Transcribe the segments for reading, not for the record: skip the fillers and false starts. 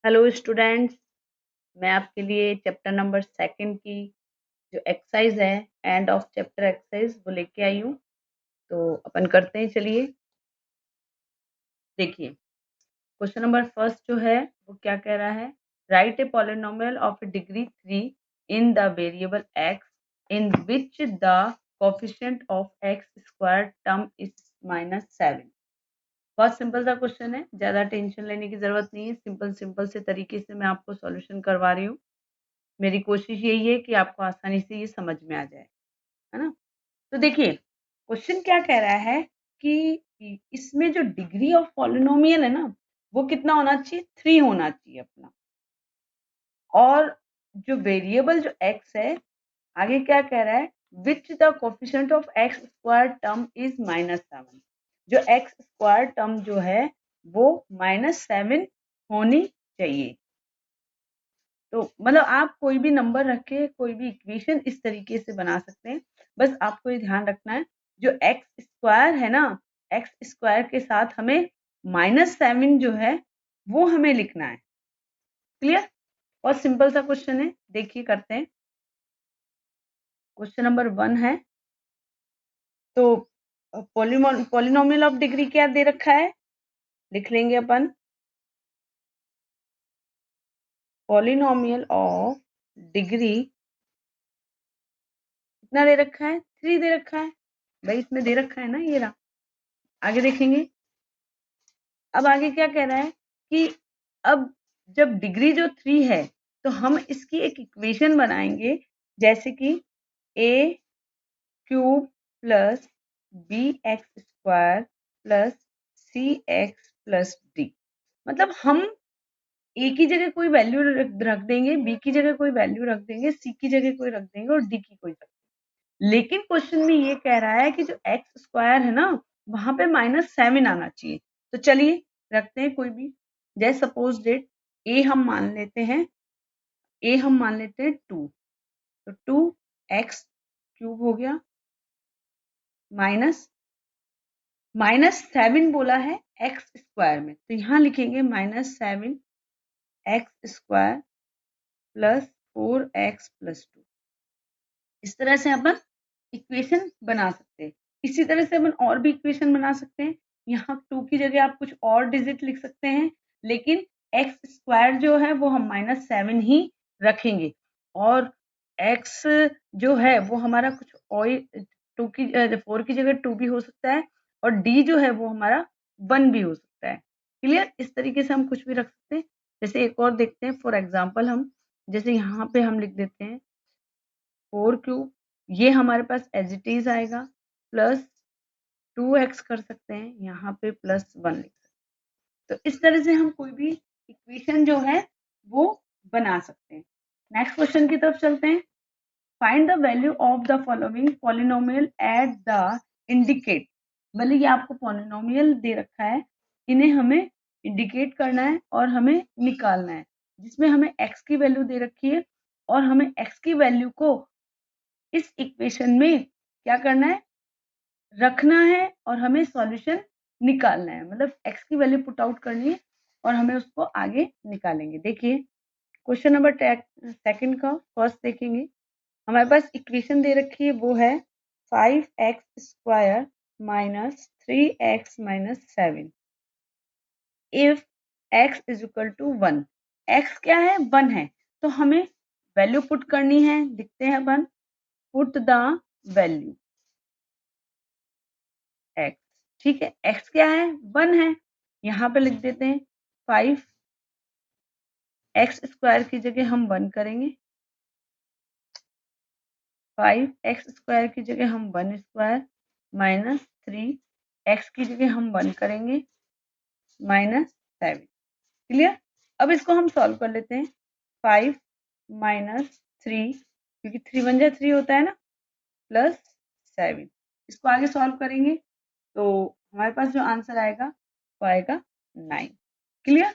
Hello students, मैं आपके लिए चैप्टर नंबर सेकंड की जो एक्सरसाइज है एंड ऑफ चैप्टर एक्सरसाइज वो लेके आई हूँ। तो अपन करते हैं, चलिए देखिए। क्वेश्चन नंबर फर्स्ट जो है वो क्या कह रहा है, right a polynomial of degree 3 in the variable x in which the coefficient of x square term is -7। बहुत सिंपल सा क्वेश्चन है, ज्यादा टेंशन लेने की जरूरत नहीं है। सिंपल सिंपल से तरीके से मैं आपको सॉल्यूशन करवा रही हूँ। मेरी कोशिश यही है कि आपको आसानी से ये समझ में आ जाए, है ना। तो देखिए क्वेश्चन क्या कह रहा है कि इसमें जो डिग्री ऑफ पॉलिनोमियल है ना वो कितना होना चाहिए, 3 होना चाहिए अपना। और जो वेरिएबल जो x है आगे क्या कह रहा है, which the coefficient of x square term is -7। जो एक्स स्क्वायर टर्म जो है वो -7 होनी चाहिए। तो मतलब आप कोई भी नंबर रख के कोई भी इक्वेशन इस तरीके से बना सकते हैं। बस आपको ये ध्यान रखना है, जो एक्स स्क्वायर है ना, एक्स स्क्वायर के साथ हमें -7 जो है वो हमें लिखना है। क्लियर? बहुत सिंपल सा क्वेश्चन है, देखिए करते हैं। क्वेश्चन नंबर 1 है, तो पॉलिनोमियल ऑफ डिग्री क्या दे रखा है, लिख लेंगे अपन। पॉलिनोमियल ऑफ डिग्री कितना दे रखा है, 3 दे रखा है। भाई इसमें दे रखा है ना, ये रहा। आगे देखेंगे। अब आगे क्या कह रहा है कि अब जब डिग्री जो 3 है तो हम इसकी एक इक्वेशन बनाएंगे, जैसे कि A cube plus B X square plus C X plus D. मतलब हम ए की जगह कोई वैल्यू रख देंगे, बी की जगह कोई वैल्यू रख देंगे, सी की जगह कोई रख देंगे और डी की कोई रख देंगे। लेकिन क्वेश्चन में ये कह रहा है कि जो एक्स स्क्वायर है ना वहां पे -7 आना चाहिए। तो चलिए रखते हैं कोई भी, जैसे सपोज डेट ए हम मान लेते हैं, ए हम मान लेते हैं 2। तो 2x क्यूब हो गया माइनस -7 बोला है एक्स स्क्वायर में, तो यहाँ लिखेंगे -7 x square plus 4x plus 2। इस तरह से अपन इक्वेशन बना सकते हैं। इसी तरह से अपन और भी इक्वेशन बना सकते हैं। यहाँ 2 की जगह आप कुछ और डिजिट लिख सकते हैं, लेकिन एक्स स्क्वायर जो है वो हम -7 ही रखेंगे। और एक्स जो है वो हमारा कुछ और 4 की जगह 2 भी हो सकता है, और डी जो है वो हमारा 1 भी हो सकता है। क्लियर? इस तरीके से हम कुछ भी रख सकते हैं। जैसे एक और देखते हैं, फॉर एग्जाम्पल हम जैसे यहाँ पे हम लिख देते हैं 4 क्यूब, ये हमारे पास एज इट इज आएगा, प्लस 2x कर सकते हैं, यहाँ पे +1 लिख सकते हैं। तो इस तरह से हम कोई भी इक्वेशन जो है वो बना सकते हैं। नेक्स्ट क्वेश्चन की तरफ चलते हैं। Find the value of the following polynomial at the indicate. भले ये आपको पॉलिनोमियल दे रखा है, इन्हें हमें इंडिकेट करना है और हमें निकालना है, जिसमें हमें x की वैल्यू दे रखी है और हमें x की वैल्यू को इस इक्वेशन में क्या करना है, रखना है और हमें सॉल्यूशन निकालना है। मतलब x की वैल्यू पुट आउट करनी है और हमें उसको आगे निकालेंगे। देखिए क्वेश्चन नंबर सेकंड का फर्स्ट देखेंगे। हमारे पास इक्वेशन दे रखी है, वो है 5x square minus 3x minus 7 if x is equal to 1। x क्या है, 1 है, तो हमें वैल्यू पुट करनी है। लिखते हैं अपन, पुट द वैल्यू x। ठीक है, x क्या है, 1 है, यहाँ पे लिख देते हैं 5। x स्क्वायर की जगह हम 1 करेंगे, 5x स्क्वायर की जगह हम 1 स्क्वायर माइनस 3x की जगह हम 1 करेंगे -7। क्लियर? अब इसको हम सॉल्व कर लेते हैं। 5 माइनस 3, क्योंकि 3 1 3 होता है ना, प्लस 7। इसको आगे सॉल्व करेंगे तो हमारे पास जो आंसर आएगा वो आएगा 9। क्लियर?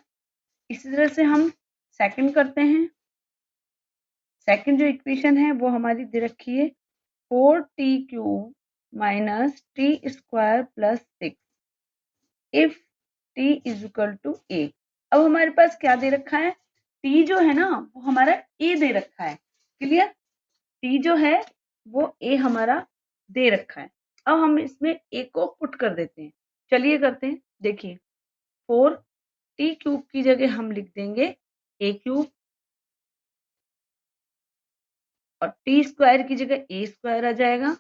इसी तरह से हम सेकंड करते हैं। सेकंड जो इक्वेशन है वो हमारी दे रखी है 4t cube minus t square plus 6 if t is equal to a। अब हमारे पास क्या दे रखा है, t जो है ना वो हमारा a दे रखा है, क्लियर, t जो है वो a हमारा दे रखा है। अब हम इसमें a को पुट कर देते हैं, चलिए करते हैं। देखिए 4t क्यूब की जगह हम लिख देंगे a क्यूब, और t स्क्वायर की जगह a स्क्वायर आ जाएगा,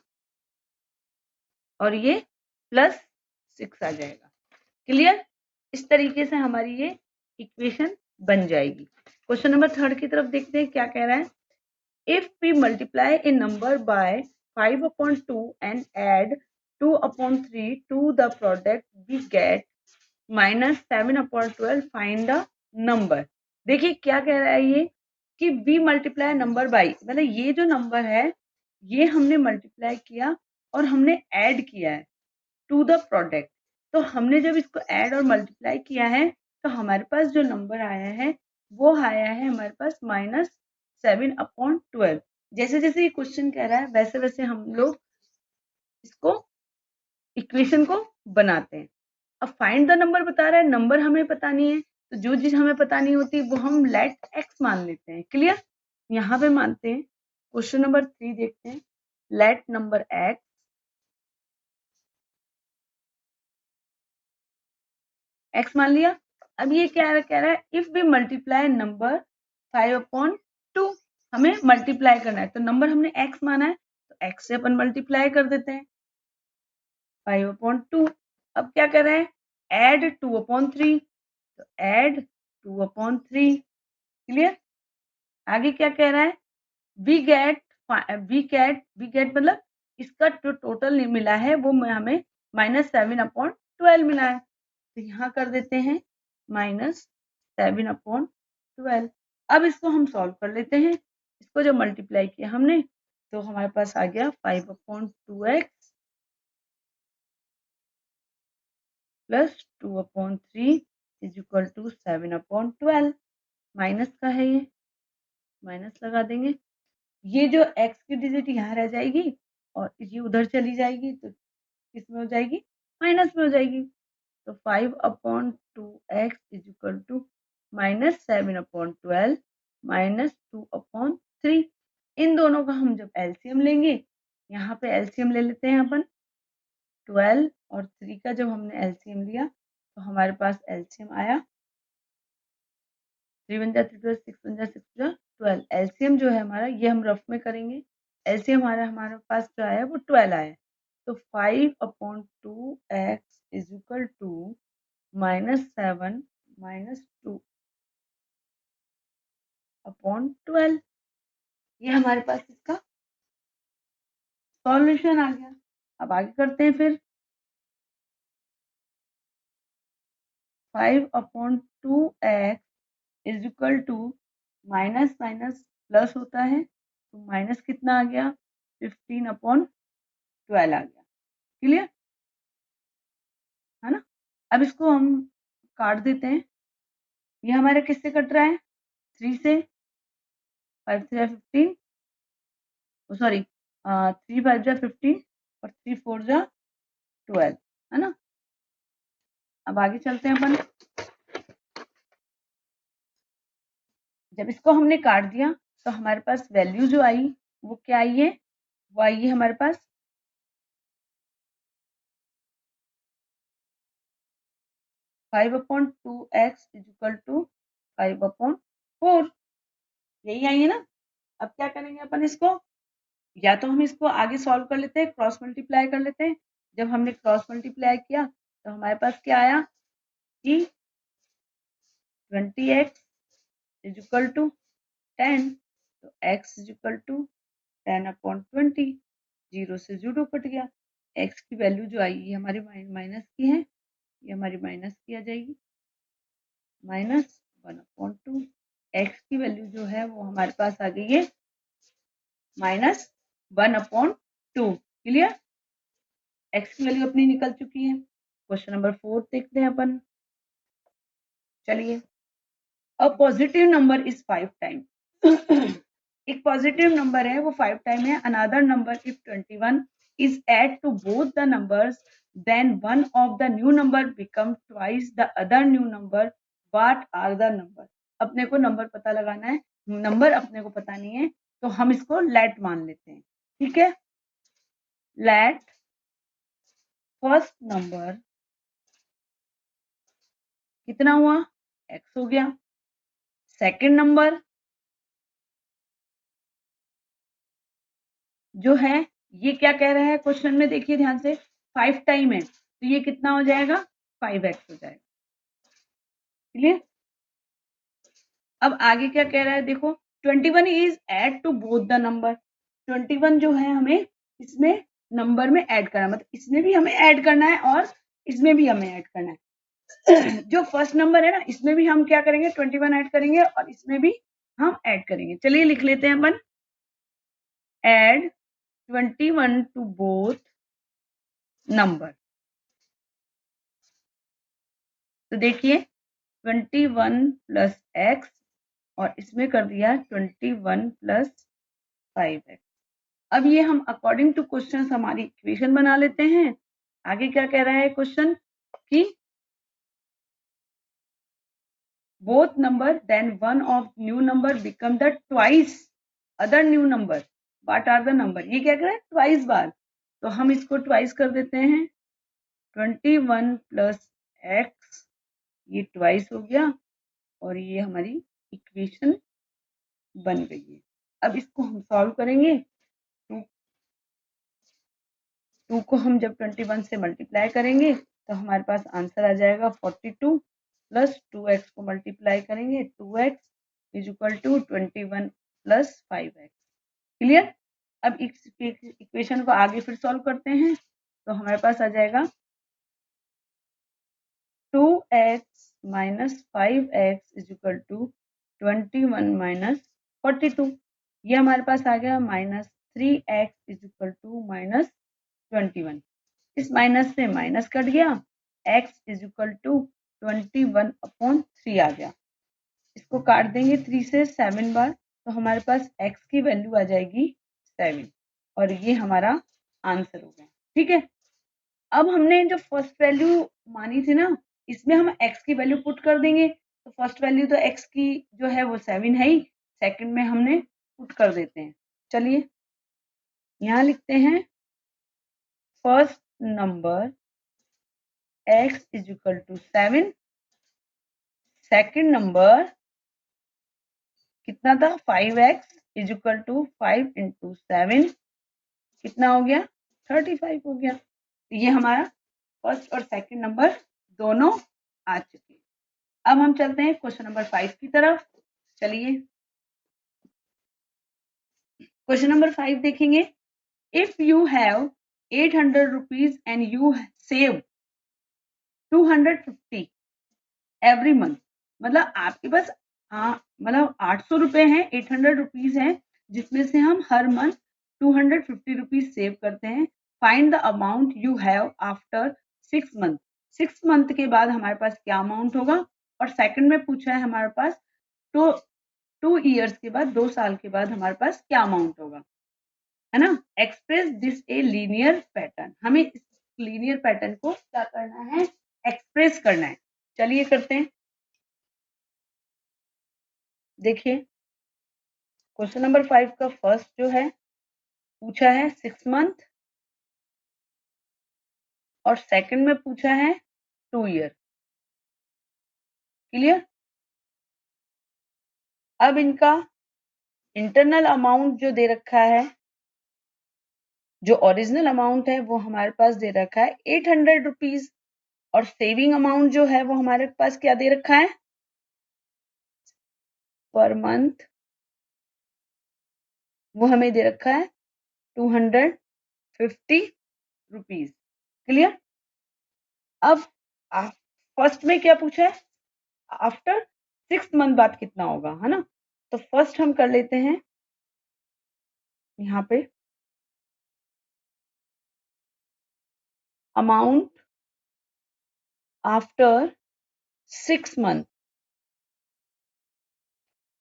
और ये +6 आ जाएगा, क्लियर। इस तरीके से हमारी ये इक्वेशन बन जाएगी। क्वेश्चन नंबर 3 की तरफ देखते हैं क्या कह रहा है। If we multiply a number by 5/2 and add 2/3 to the product we get -7/12, find the number. देखिए क्या कह रहा है ये कि वी मल्टीप्लाई नंबर बाई, मतलब ये जो नंबर है ये हमने मल्टीप्लाई किया और हमने ऐड किया है टू द प्रोडक्ट। तो हमने जब इसको ऐड और मल्टीप्लाई किया है तो हमारे पास जो नंबर आया है वो आया है हमारे पास -7/12। जैसे जैसे ये क्वेश्चन कह रहा है वैसे वैसे हम लोग इसको इक्वेशन को बनाते हैं। अब फाइंड द नंबर बता रहा है, नंबर हमें पता नहीं है, तो जो चीज हमें पता नहीं होती वो हम लेट एक्स मान लेते हैं, क्लियर। यहाँ पे मानते हैं। क्वेश्चन नंबर 3 देखते हैं। लेट नंबर एक्स एक्स मान लिया। अब ये क्या कह रहा है, इफ वी मल्टीप्लाई नंबर 5/2, हमें मल्टीप्लाई करना है, तो नंबर हमने एक्स माना है तो एक्स से अपन मल्टीप्लाई कर देते हैं 5/2। अब क्या कर रहे हैं, ऐड 2/3, तो ऐड 2/3, क्लियर। आगे क्या कह रहा है, वी गेट मतलब इसका जो टोटल मिला है वो हमें -7/12 मिला है, तो यहाँ कर देते हैं -7/12। अब इसको हम सॉल्व कर लेते हैं। इसको जब मल्टीप्लाई किया हमने तो हमारे पास आ गया 5/2x + 2/3 = 7/12। माइनस का है ये, माइनस लगा देंगे। ये जो x की डिजिट यहाँ रह जाएगी और ये उधर चली जाएगी, तो किस में हो जाएगी, माइनस में हो जाएगी। तो 5/2x = -7/12 -2/3। इन दोनों का हम जब एलसीएम लेंगे, यहाँ पे एलसीएम ले लेते हैं अपन। 12 और 3 का जब हमने एलसीएम लिया तो हमारे पास एलसीएम आया 3 × 3 = 6 × 6 = 12। एलसीएम जो है हमारा ये हम रफ में करेंगे। एलसीएम हमारे पास जो आया वो 12 आया। तो 5/2x = -7 -2/12। ये हमारे पास इसका सॉल्यूशन आ गया। अब आगे करते हैं फिर। 5/2x माइनस माइनस प्लस होता है, तो माइनस कितना आ गया, 15/12 आ गया, क्लियर है ना। अब इसको हम काट देते हैं। ये हमारा किससे कट रहा है, 3 से। 5 3 15, सॉरी 3 5 15 और 3 4 12, है ना। अब आगे चलते हैं अपन। जब इसको हमने काट दिया तो हमारे पास वैल्यू जो आई वो क्या आई है, वो आई है हमारे पास 5/2x = 5/4, यही आई है ना। अब क्या करेंगे अपन इसको, या तो हम इसको आगे सॉल्व कर लेते हैं, क्रॉस मल्टीप्लाई कर लेते हैं। जब हमने क्रॉस मल्टीप्लाई किया तो हमारे पास क्या आया कि 20x = 10, तो x = 10/20, 0 से 0 कट गया। x की वैल्यू जो आई ये हमारी माइनस की है, ये हमारी माइनस की आ जाएगी, -1/2। x की वैल्यू जो है वो हमारे पास आ गई है -1/2, क्लियर। x की वैल्यू अपनी निकल चुकी है। क्वेश्चन नंबर 4 देखते हैं अपन, चलिए। A positive number is 5 time एक पॉजिटिव नंबर है वो 5 टाइम है। Another number if 21 is add to both the numbers, then one of the new number become twice the other new number, what are the number. अपने को number पता लगाना है, number अपने को पता नहीं है, तो हम इसको लेट मान लेते हैं। ठीक है, लेट फर्स्ट नंबर कितना हुआ, x हो गया। सेकंड नंबर जो है ये क्या कह रहा है क्वेश्चन में, देखिए ध्यान से, 5 टाइम है, तो ये कितना हो जाएगा, 5x हो जाएगा। क्लियर। अब आगे क्या कह रहा है देखो, 21 is add to both the number. 21 जो है हमें इसमें नंबर में ऐड करना है, मतलब इसमें भी हमें ऐड करना है और इसमें भी हमें ऐड करना है। जो फर्स्ट नंबर है ना, इसमें भी हम क्या करेंगे, 21 ऐड करेंगे और इसमें भी हम ऐड करेंगे। चलिए लिख लेते हैं अपन, ऐड 21 टू बोथ नंबर। तो देखिए 21 प्लस एक्स और इसमें कर दिया 21 प्लस 5x। अब ये हम अकॉर्डिंग टू क्वेश्चन हमारी इक्वेशन बना लेते हैं। आगे क्या कह रहा है क्वेश्चन कि both number then one of new number become the twice other new number, what are the number। ये क्या कह रहा है, ट्वाइस बार, तो हम इसको ट्वाइस कर देते हैं। 21 प्लस एक्स ये ट्वाइस हो गया और ये हमारी इक्वेशन बन गई है। अब इसको हम सॉल्व करेंगे, 2 को हम जब 21 से मल्टीप्लाई करेंगे तो हमारे पास आंसर आ जाएगा 42 प्लस 2x को मल्टीप्लाई करेंगे 2x is equal to 21 plus 5x। Clear. अब इस इक्वेशन को आगे फिर सॉल्व करते हैं तो हमारे पास आ जाएगा 2x minus 5x is equal to 21 minus 42। ये हमारे पास आ गया minus 3x is equal to minus 21। इस माइनस से माइनस कट गया, x इज इक्वल टू 21/3 आ गया। इसको काट देंगे 3 से 7 बार, तो हमारे पास x की वैल्यू आ जाएगी 7 और ये हमारा आंसर हो गया। ठीक है, अब हमने जो फर्स्ट वैल्यू मानी थी ना, इसमें हम x की वैल्यू पुट कर देंगे, तो फर्स्ट वैल्यू तो x की जो है वो 7 है ही, सेकंड में हमने पुट कर देते हैं। चलिए यहाँ लिखते हैं first number x is equal to 7, second number कितना था, 5x is equal to 5 into 7 कितना हो गया, 35 हो गया। तो ये हमारा फर्स्ट और सेकंड नंबर दोनों आ चुके हैं। अब हम चलते हैं क्वेश्चन नंबर 5 की तरफ। चलिए क्वेश्चन नंबर 5 देखेंगे। If you have 800 rupees and you save 250 every month, मतलब आपके पास मतलब 800 रुपए हैं, 800 रुपीज हैं, जिसमें से हम हर मंथ 250 रुपीज सेव करते हैं। Find the amount you have after 6 month. 6 month के बाद हमारे पास क्या अमाउंट होगा, और सेकंड में पूछा है हमारे पास तो 2 ईयर्स के बाद, 2 साल के बाद हमारे पास क्या अमाउंट होगा, है ना। Express this a linear pattern, हमें इस लीनियर पैटर्न को क्या करना है, एक्सप्रेस करना है। चलिए करते हैं। देखिए क्वेश्चन नंबर 5 का फर्स्ट जो है पूछा है 6 मंथ और सेकंड में पूछा है 2 ईयर। क्लियर। अब इनका इंटरनल अमाउंट जो दे रखा है, जो ओरिजिनल अमाउंट है वो हमारे पास दे रखा है 800 रुपीज, और सेविंग अमाउंट जो है वो हमारे पास क्या दे रखा है, पर मंथ वो हमें दे रखा है 250 रुपीज। क्लियर। अब फर्स्ट में क्या पूछा है, आफ्टर 6 मंथ बाद कितना होगा, है ना। तो फर्स्ट हम कर लेते हैं यहाँ पे अमाउंट आफ्टर 6 मंथ।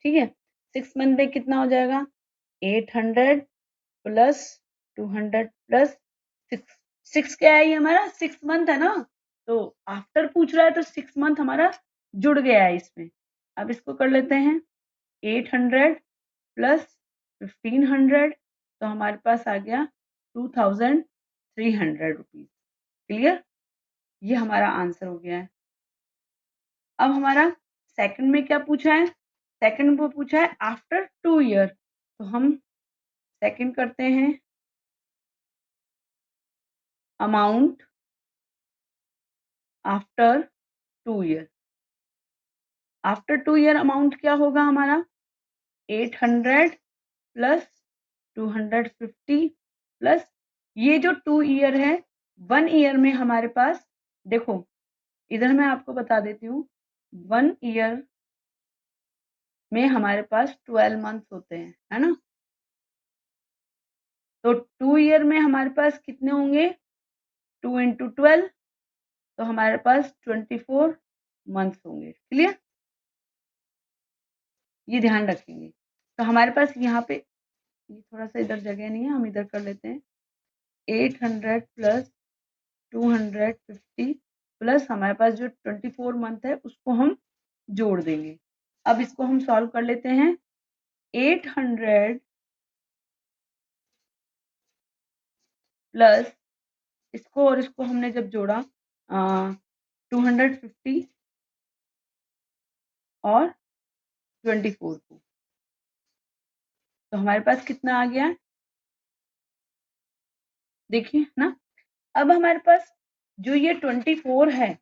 ठीक है, 6 मंथ में कितना हो जाएगा, 800 प्लस 200 प्लस 6 क्या है, ये हमारा 6 मंथ है ना, तो आफ्टर पूछ रहा है तो 6 मंथ हमारा जुड़ गया है इसमें। अब इसको कर लेते हैं 800 प्लस 1500, तो हमारे पास आ गया 2300 रुपीज। क्लियर? ये हमारा आंसर हो गया है। अब हमारा सेकंड में क्या पूछा है? सेकंड में पूछा है आफ्टर 2 ईयर, तो हम सेकंड करते हैं amount after 2 year. After 2 year amount क्या होगा हमारा? 800 प्लस 250 प्लस ये जो 2 ईयर है, 1 ईयर में हमारे पास, देखो इधर मैं आपको बता देती हूँ, 1 ईयर में हमारे पास 12 मंथ्स होते हैं, है ना? तो 2 ईयर में हमारे पास कितने होंगे? 2 इंटू 12, तो हमारे पास 24 मंथ्स होंगे। क्लियर? ये ध्यान रखेंगे। तो हमारे पास यहाँ पे ये थोड़ा सा इधर जगह नहीं है, हम इधर कर लेते हैं 800 प्लस 250 प्लस हमारे पास जो 24 मंथ है उसको हम जोड़ देंगे। अब इसको हम सॉल्व कर लेते हैं। 800 प्लस इसको और इसको हमने जब जोड़ा 250 और 24 को, तो हमारे पास कितना आ गया? देखिए ना, अब हमारे पास जो ये 24 है,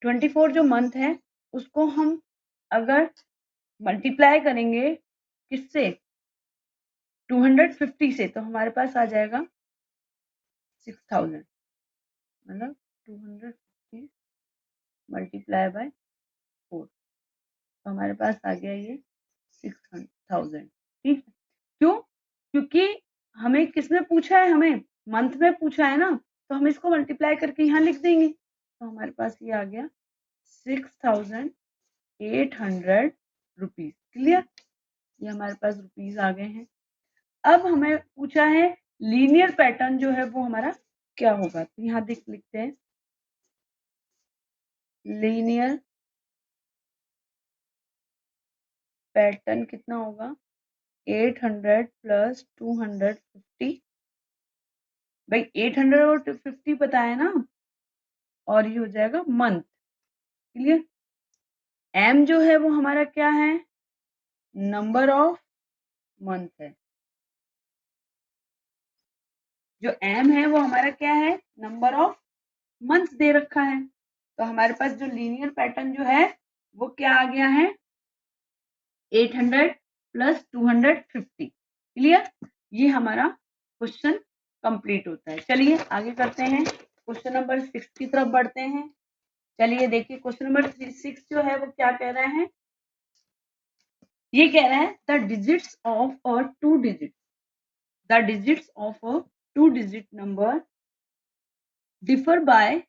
24 जो मंथ है उसको हम अगर मल्टीप्लाई करेंगे किससे? 250 से, तो हमारे पास आ जाएगा 6000, मतलब 250 मल्टीप्लाई बाय 4, तो हमारे पास आ गया ये 6000। ठीक है? क्यों? क्योंकि हमें किसमें पूछा है? हमें मंथ में पूछा है ना, तो हम इसको मल्टीप्लाई करके यहाँ लिख देंगे, तो हमारे पास ये आ गया 6800 रुपीज। क्लियर? ये हमारे पास रुपीज आ गए हैं। अब हमें पूछा है लीनियर पैटर्न जो है वो हमारा क्या होगा, तो यहाँ लिखते हैं लीनियर पैटर्न कितना होगा? 800 प्लस 250, भाई 800 और 250 पता है ना, और ये हो जाएगा मंथ। क्लियर? एम जो है वो हमारा क्या है? नंबर ऑफ मंथ है। जो एम है वो हमारा क्या है? नंबर ऑफ मंथ दे रखा है। तो हमारे पास जो लीनियर पैटर्न जो है वो क्या आ गया है? 800 प्लस 250। क्लियर? ये हमारा क्वेश्चन कंप्लीट होता है। चलिए आगे करते हैं, क्वेश्चन नंबर 6 की तरफ बढ़ते हैं। चलिए देखिए क्वेश्चन नंबर 6 जो है वो क्या कह रहा है? ये कह रहा है the digits of a 2 digit, the digits of a 2 digit number differ by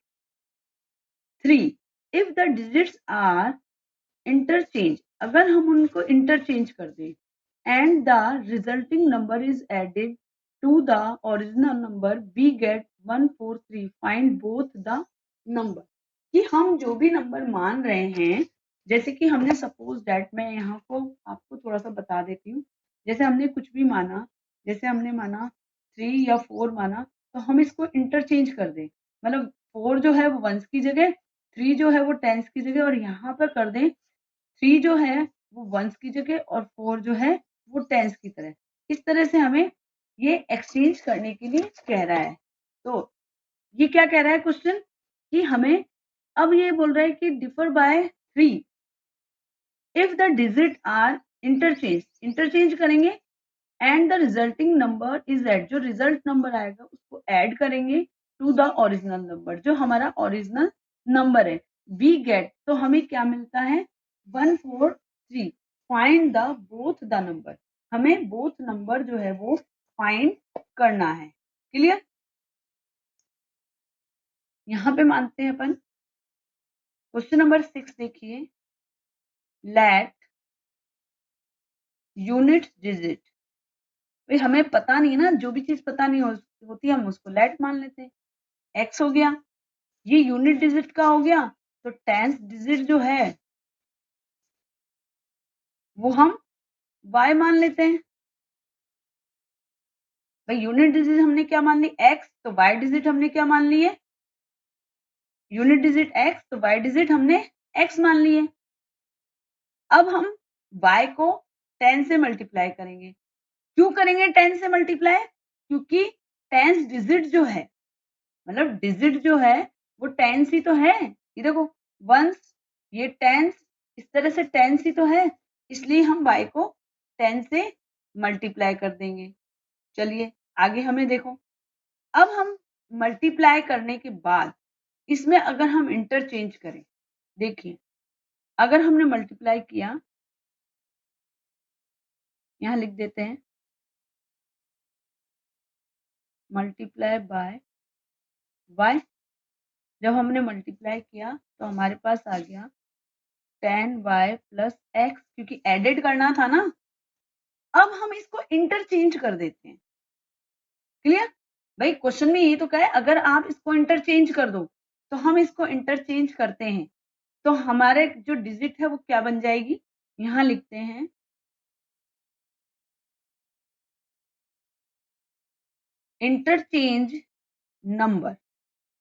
3 if the digits are interchange, अगर हम उनको इंटरचेंज कर दें, and the resulting number is added to the original number, we get 143, find both the number. कि हम जो भी number मान रहे हैं, जैसे कि हमने सपोज दैट, मैं यहाँ को आपको थोड़ा सा बता देती हूँ, जैसे हमने कुछ भी माना, जैसे हमने माना 3 या 4 माना, तो हम इसको इंटरचेंज कर दें, मतलब 4 जो है वो वंस की जगह, 3 जो है वो टेंस की जगह, और यहाँ पर कर दें 3 जो है वो वंस की जगह और 4 जो है वो टेंस की तरह। इस तरह से हमें ये एक्सचेंज करने के लिए कह रहा है। तो ये क्या कह रहा है क्वेश्चन? कि हमें अब ये बोल रहा है कि differ by 3 if the digit are interchange, interchange करेंगे, and the resulting number is add, जो रिजल्ट नंबर आएगा उसको ऐड करेंगे टू द ओरिजिनल नंबर, जो हमारा ओरिजिनल नंबर है, वी गेट, तो हमें क्या मिलता है? 143, find the both the number, हमें बोथ नंबर जो है वो फाइंड करना है। क्लियर? यहाँ पे मानते हैं अपन क्वेश्चन नंबर 6 देखिए, लेट यूनिट डिजिट, भाई हमें पता नहीं है ना, जो भी चीज पता नहीं होती हम उसको लेट मान लेते हैं। एक्स हो गया, ये यूनिट डिजिट का हो गया, तो टेंथ डिजिट जो है वो हम y मान लेते हैं। भाई यूनिट डिजिट हमने क्या मान ली x, तो y डिजिट हमने क्या मान ली है, यूनिट डिजिट x, तो y डिजिट हमने x मान ली है। अब हम y को 10 से मल्टीप्लाई करेंगे। क्यों करेंगे 10 से मल्टीप्लाई? क्योंकि 10 डिजिट जो है, मतलब डिजिट जो है वो 10 ही तो है। ये देखो वंस, ये 10 इस तरह से 10 ही तो है, इसलिए हम y को 10 से मल्टीप्लाई कर देंगे। चलिए आगे हमें देखो, अब हम मल्टीप्लाई करने के बाद इसमें अगर हम इंटरचेंज करें, देखिए अगर हमने मल्टीप्लाई किया, यहाँ लिख देते हैं मल्टीप्लाई बाय y। जब हमने मल्टीप्लाई किया तो हमारे पास आ गया 10y प्लस x, क्योंकि एडेड करना था ना। अब हम इसको इंटरचेंज कर देते हैं। क्लियर? भाई क्वेश्चन में ये तो कहा है अगर आप इसको इंटरचेंज कर दो, तो हम इसको इंटरचेंज करते हैं तो हमारे जो डिजिट है वो क्या बन जाएगी, यहाँ लिखते हैं इंटरचेंज नंबर।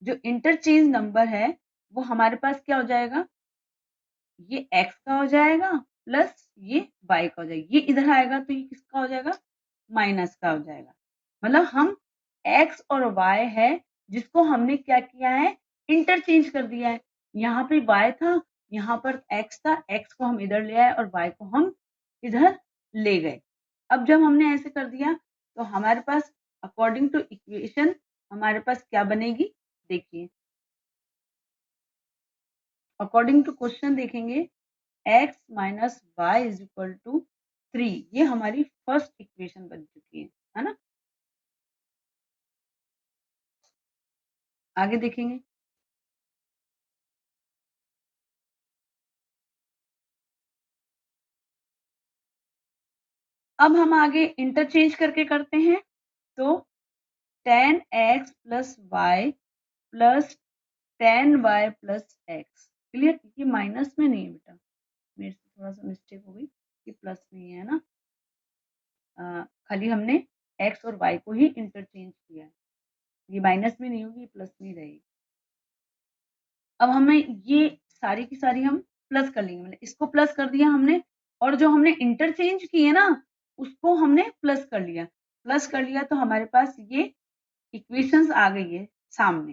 जो इंटरचेंज नंबर है वो हमारे पास क्या हो जाएगा, ये x का हो जाएगा प्लस ये y का हो जाएगा। ये इधर आएगा तो ये किसका हो जाएगा, माइनस का हो जाएगा। मतलब हम x और y है जिसको हमने क्या किया है, इंटरचेंज कर दिया है। यहाँ पे y था, यहाँ पर x था, x को हम इधर ले आए और y को हम इधर ले गए। अब जब हमने ऐसे कर दिया तो हमारे पास अकॉर्डिंग टू इक्वेशन हमारे पास क्या बनेगी, देखिए अकॉर्डिंग टू क्वेश्चन देखेंगे x minus y is equal to 3, ये हमारी फर्स्ट इक्वेशन बन चुकी है ना। आगे देखेंगे, अब हम आगे इंटरचेंज करके करते हैं तो 10x plus y plus 10y plus x. Clear? ये माइनस में नहीं है बेटा, मेरे से थोड़ा सा मिस्टेक हो गई, ये प्लस में ही है ना। खाली हमने x और y को ही इंटरचेंज किया है, ये माइनस में नहीं होगी, प्लस में ही रहेगी। अब हमें ये सारी की सारी हम प्लस कर लेंगे, मतलब इसको प्लस कर दिया हमने और जो हमने इंटरचेंज किए ना उसको हमने प्लस कर लिया। प्लस कर लिया तो हमारे पास ये इक्वेशंस आ गई है सामने।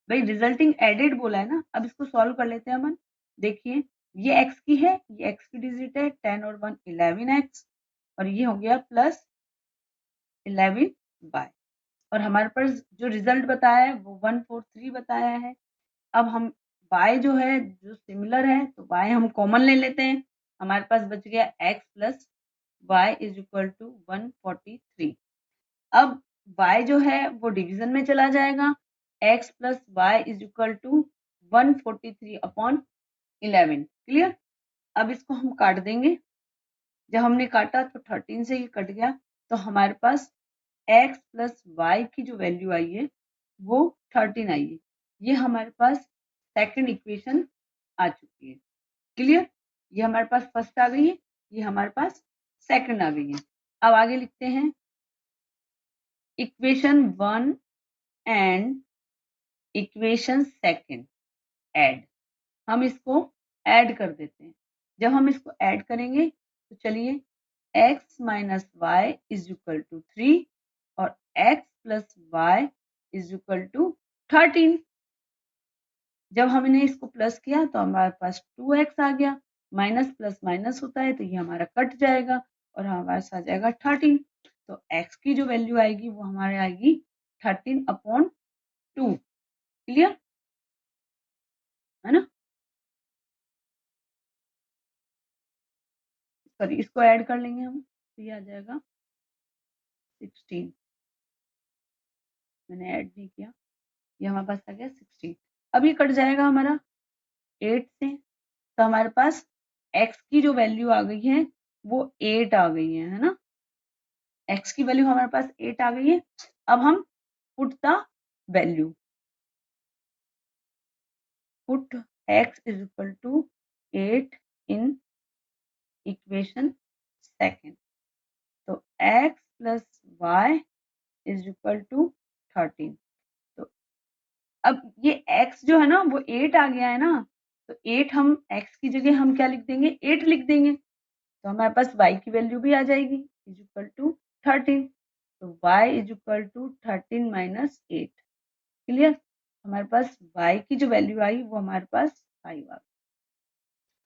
भाई रिजल्टिंग एडेड बोला है ना, अब इसको सॉल्व कर लेते हैं अपन। देखिए ये x की है, ये x की डिजिट है, 10 और 1 11x और ये हो गया प्लस 11y और हमारे पास जो रिजल्ट बताया है वो 143 बताया है। अब हम y जो है जो सिमिलर है तो y हम कॉमन ले लेते हैं, हमारे पास बच गया x plus y is equal to 143। अब y जो है वो डिवीजन में चला जाएगा, x plus y is equal to 143 upon 11। Clear? अब इसको हम काट देंगे, जब हमने काटा तो 13 से ये कट गया तो हमारे पास x प्लस वाई की जो वैल्यू आई है वो 13 आई है। ये हमारे पास सेकंड इक्वेशन आ चुकी है। क्लियर? ये हमारे पास फर्स्ट आ गई है, ये हमारे पास सेकंड आ गई है। अब आगे लिखते हैं equation 1 and equation second add. हम इसको ऐड कर देते हैं। जब हम इसको ऐड करेंगे तो चलिए x minus y is equal to 3 और x plus y is equal to 13। जब हमने इसको प्लस किया तो हमारे पास 2x आ गया, माइनस प्लस माइनस होता है तो ये हमारा कट जाएगा और हमारे पास आ जाएगा 13। तो x की जो वैल्यू आएगी वो हमारे आएगी 13 अपॉन 2। क्लियर है ना? सॉरी इसको ऐड कर लेंगे हम तो ये आ जाएगा 16। मैंने ऐड नहीं किया, ये हमारे पास आ गया 16। अब ये कट जाएगा हमारा 8 से तो हमारे पास x की जो वैल्यू आ गई है वो 8 आ गई है ना। x की वैल्यू हमारे पास 8 आ गई है। अब हम put the value, put x is equal to 8 in equation second. तो x plus y is equal to 13। तो अब ये x जो है ना वो 8 आ गया है ना, तो 8 हम x की जगह हम क्या लिख देंगे, 8 लिख देंगे, तो हमारे पास y की वैल्यू भी आ जाएगी इज इक्वल टू 13। तो y is equal to 13 minus 8। Clear? हमारे पास y की जो वैल्यू आई वो हमारे पास 5 आ गई।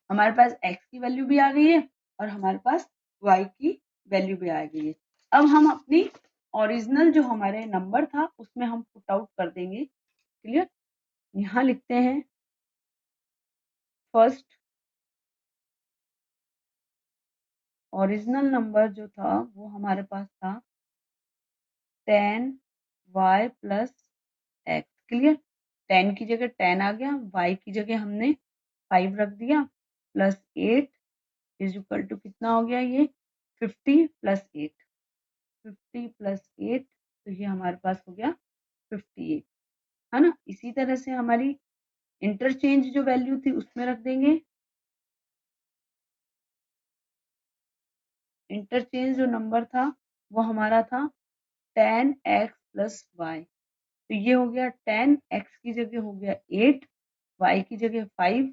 हमारे पास x की वैल्यू भी आ गई है और हमारे पास y की वैल्यू भी आ गई है। अब हम अपनी ओरिजिनल जो हमारे नंबर था उसमें हम पुट आउट कर देंगे। क्लियर? यहाँ लिखते हैं फर्स्ट ओरिजिनल नंबर जो था वो हमारे पास था 10y प्लस x। क्लियर? 10 की जगह 10 आ गया, y की जगह हमने 5 रख दिया, प्लस 8 इज इक्वल टू कितना हो गया, ये 50 प्लस 8, 50 प्लस 8, तो ये हमारे पास हो गया 58, है ना। इसी तरह से हमारी इंटरचेंज जो वैल्यू थी उसमें रख देंगे। इंटरचेंज जो नंबर था वो हमारा था 10x प्लस वाई, तो ये हो गया 10x की जगह हो गया 8, y की जगह 5।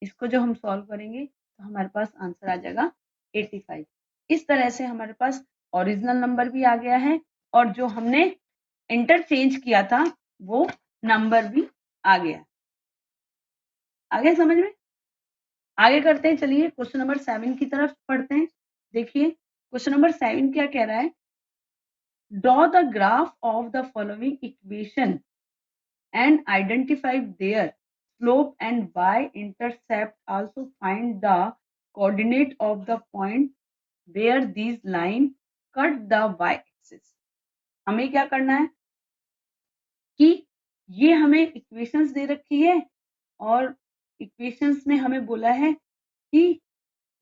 इसको जो हम सॉल्व करेंगे तो हमारे पास आंसर आ जाएगा 85। इस तरह से हमारे पास ओरिजिनल नंबर भी आ गया है और जो हमने इंटरचेंज किया था वो नंबर भी आ गया। आगे समझ में? आगे करते हैं, चलिए क्वेश्चन नंबर 7 की तरफ पढ़ते हैं। देखिए क्वेश्चन नंबर 7 क्या कह रहा है, draw the graph of the following equation and identify their slope and y-intercept. Also find the coordinate of the point where these line cut the y-axis. हमें क्या करना है कि ये हमें इक्वेशंस दे रखी है और इक्वेशंस में हमें बोला है कि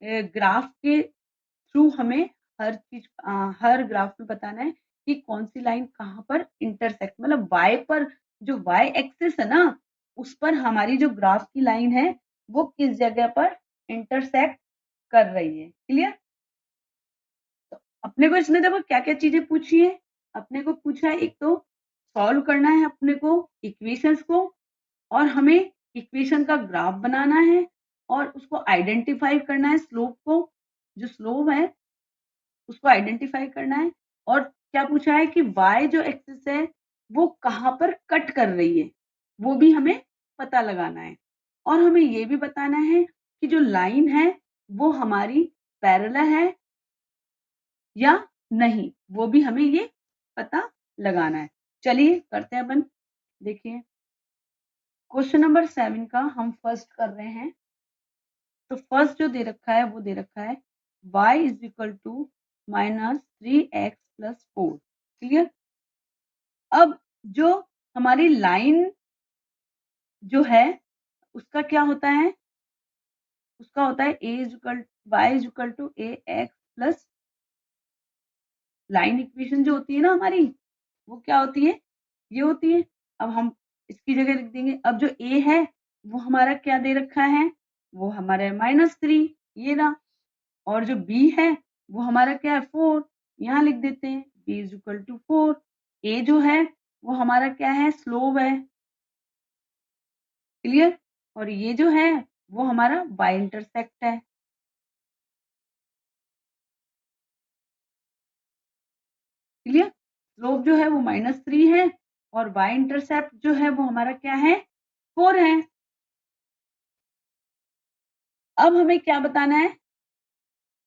ग्राफ के थ्रू हमें हर चीज हर ग्राफ में बताना है कि कौन सी लाइन कहाँ पर इंटरसेक्ट, मतलब y पर जो y एक्सिस है ना उस पर हमारी जो ग्राफ की लाइन है वो किस जगह पर इंटरसेक्ट कर रही है। क्लियर? तो अपने को इसमें देखो क्या क्या चीजें पूछी है। अपने को पूछा है एक तो सॉल्व करना है अपने को इक्वेशंस को, और हमें इक्वेशन का ग्राफ बनाना है और उसको आइडेंटिफाई करना है, स्लोप को, जो स्लोप है उसको आइडेंटिफाई करना है। और क्या पूछा है कि y जो एक्सिस है वो कहाँ पर कट कर रही है वो भी हमें पता लगाना है। और हमें ये भी बताना है कि जो लाइन है वो हमारी पैरेलल है या नहीं, वो भी हमें ये पता लगाना है। चलिए करते हैं अपन। देखिए क्वेश्चन नंबर 7 का हम फर्स्ट कर रहे हैं। तो फर्स्ट जो दे रखा है वो दे रखा है y is equal to minus 3x plus 4। Clear? अब जो हमारी लाइन जो है उसका क्या होता है, उसका होता है a is equal y is equal to a x plus, line equation जो होती है ना हमारी वो क्या होती है, ये होती है। अब हम इसकी जगह लिख देंगे, अब जो a है वो हमारा क्या दे रखा है, वो हमारा -3 ये रहा, और जो b है वो हमारा क्या है 4, यहाँ लिख देते हैं b is equal to 4। a जो है वो हमारा क्या है, स्लोप है। क्लियर? और ये जो है वो हमारा y इंटरसेक्ट है। क्लियर? स्लोप जो है वो -3 है और y इंटरसेप्ट जो है वो हमारा क्या है, 4 है। अब हमें क्या बताना है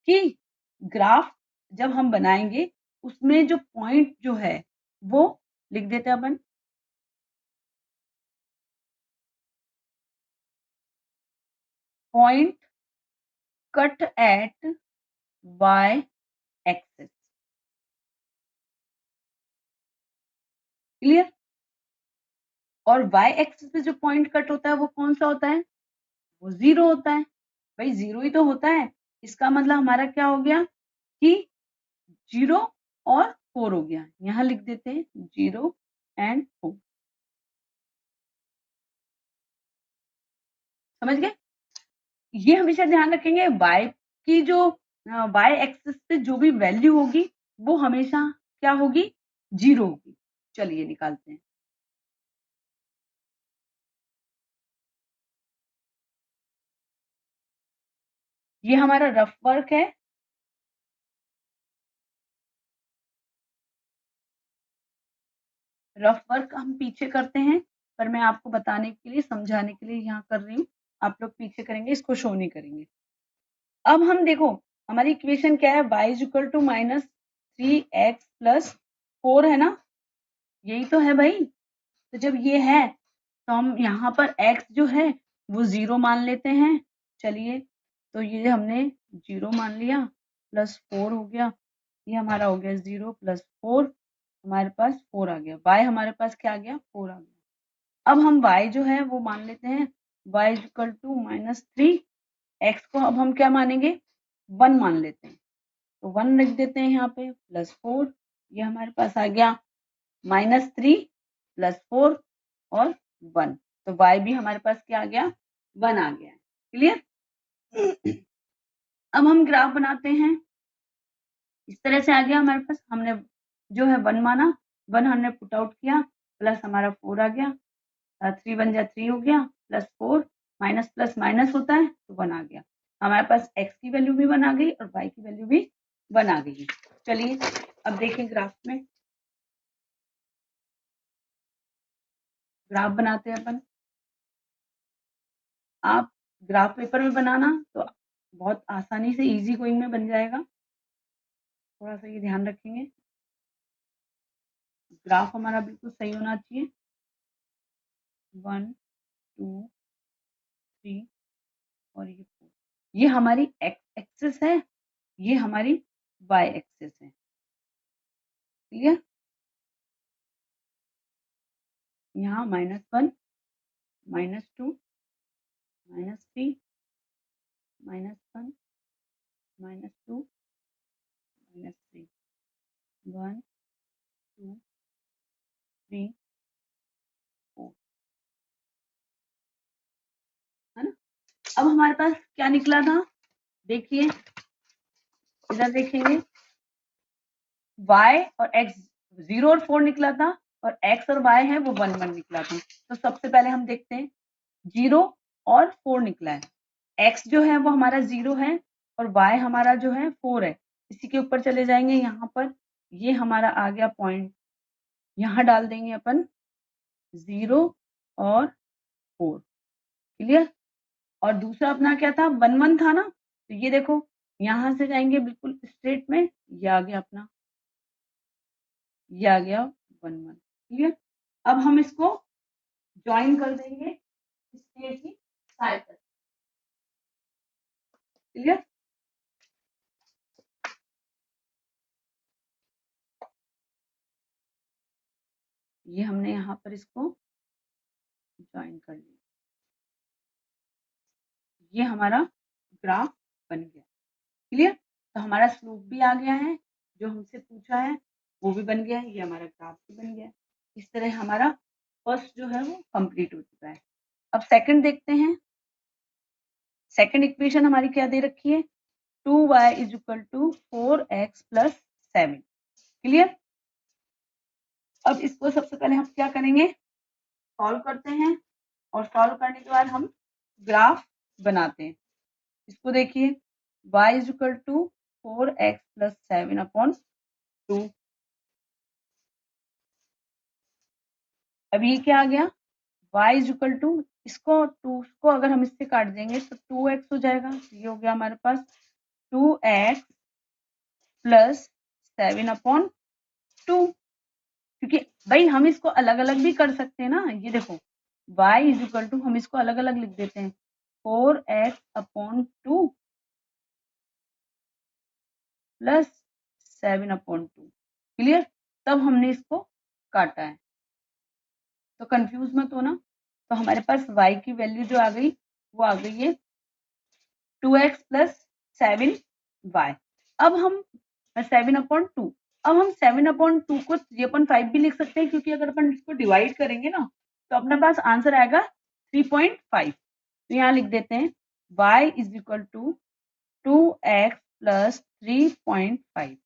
कि ग्राफ जब हम बनाएंगे उसमें जो पॉइंट जो है वो लिख देते हैं अपन, point cut at y axis. Clear? और y एक्सिस पे जो पॉइंट कट होता है वो कौन सा होता है, वो 0 होता है। भाई 0 ही तो होता है, इसका मतलब हमारा क्या हो गया कि 0 और 4 हो गया। यहाँ लिख देते हैं 0 एंड 4। समझ गए? ये हमेशा ध्यान रखेंगे y कि जो y एक्सिस पे जो भी वैल्यू होगी वो हमेशा क्या होगी, 0 होगी। चलिए निकालते हैं। ये हमारा रफ वर्क है। रफ वर्क हम पीछे करते हैं, पर मैं आपको बताने के लिए, समझाने के लिए यहाँ कर रही हूँ। आप लोग पीछे करेंगे, इसको शो नहीं करेंगे। अब हम देखो, हमारी इक्वेशन क्या है, y is equal to -3x+4 है ना, यही तो है भाई। तो जब ये है तो हम यहाँ पर x जो है वो 0 मान लेते हैं। चलिए, तो ये हमने 0 मान लिया, +4 हो गया, ये हमारा हो गया 0 + 4, हमारे पास 4 आ गया। y हमारे पास क्या आ गया, 4 आ गया। अब हम y जो है वो मान लेते हैं, y is equal to -3, x को अब हम क्या मानेंगे, 1 मान लेते हैं। तो 1 लिख देते हैं यहाँ पे, +4, ये हमारे पास आ गया -3 +4 और 1। तो y भी हमारे पास क्या आ गया, 1 आ गया। क्लियर। अब हम ग्राफ बनाते हैं। इस तरह से आ गया हमारे पास, हमने जो है 1 माना, 1 हमने पुट आउट किया, प्लस हमारा 4 आ गया, 3 1 जा 3 हो गया, +4, माइनस प्लस माइनस होता है तो 1 आ गया। हमारे पास x की वैल्यू भी 1 आ गई और y की वैल्यू भी 1 आ गई। चलिए अब देखें ग्राफ में, ग्राफ बनाते हैं अपन। आप ग्राफ पेपर में बनाना तो बहुत आसानी से इजी गोइंग में बन जाएगा, थोड़ा सा ये ध्यान रखेंगे। ग्राफ हमारा बिल्कुल सही होना चाहिए, 1 2 3 और ये 4। ये हमारी x एक्सिस है, ये हमारी y एक्सिस है। क्लियर। यहाँ -1 -2 -3 -1 -2 -3 1 2 3 4 है ना। अब हमारे पास क्या निकला था, देखिए इधर देखेंगे, y और x 0 और 4 निकला था और x और y है वो 1 1 निकला था। तो सबसे पहले हम देखते हैं, 0 और 4 निकला है, x जो है वो हमारा 0 है और y हमारा जो है 4 है। इसी के ऊपर चले जाएंगे, यहाँ पर ये हमारा आ गया पॉइंट, यहाँ डाल देंगे अपन 0 और 4। क्लियर। और दूसरा अपना क्या था, 1 1 था ना, तो ये देखो यहाँ से जाएंगे बिल्कुल स्ट्रेट में, ये आ गया अपना, ये आ गया 1 1। क्लियर। अब हम इसको ज्वाइन कर देंगे इस पेड़ की सहायता से। क्लियर। ये हमने यहाँ पर इसको ज्वाइन कर लिया, ये हमारा ग्राफ बन गया। क्लियर। तो हमारा स्लोप भी आ गया है, जो हमसे पूछा है वो भी बन गया है, ये हमारा ग्राफ भी बन गया है। इस तरह हमारा फर्स्ट जो है वो कंप्लीट हो चुका है। अब सेकंड देखते हैं। सेकंड इक्वेशन हमारी क्या दे रखी है, 2y is equal to 4x + 7। Clear. अब इसको सबसे पहले हम क्या करेंगे, सॉल्व करते हैं और सॉल्व करने के बाद हम ग्राफ बनाते हैं। इसको देखिए, y is equal to 4x + 7/2। अब ये क्या आ गया, y इज इक्वल टू, इसको 2 को अगर हम इससे काट देंगे तो 2x हो जाएगा। ये हो गया हमारे पास 2x + 7/2। क्योंकि भाई हम इसको अलग अलग भी कर सकते हैं ना, ये देखो y इज इक्वल टू, हम इसको अलग अलग लिख देते हैं, 4x/2 + 7/2। क्लियर। तब हमने इसको काटा है, तो कंफ्यूज मत होना। तो हमारे पास y की वैल्यू जो आ गई वो आ गई है 2x + 7y। अब हम 7/2, अब हम 7/2 को 3/5 भी लिख सकते हैं, क्योंकि अगर अपन इसको डिवाइड करेंगे ना तो अपने पास आंसर आएगा 3.5। तो यहाँ लिख देते हैं y is equal to 2x plus 3.5।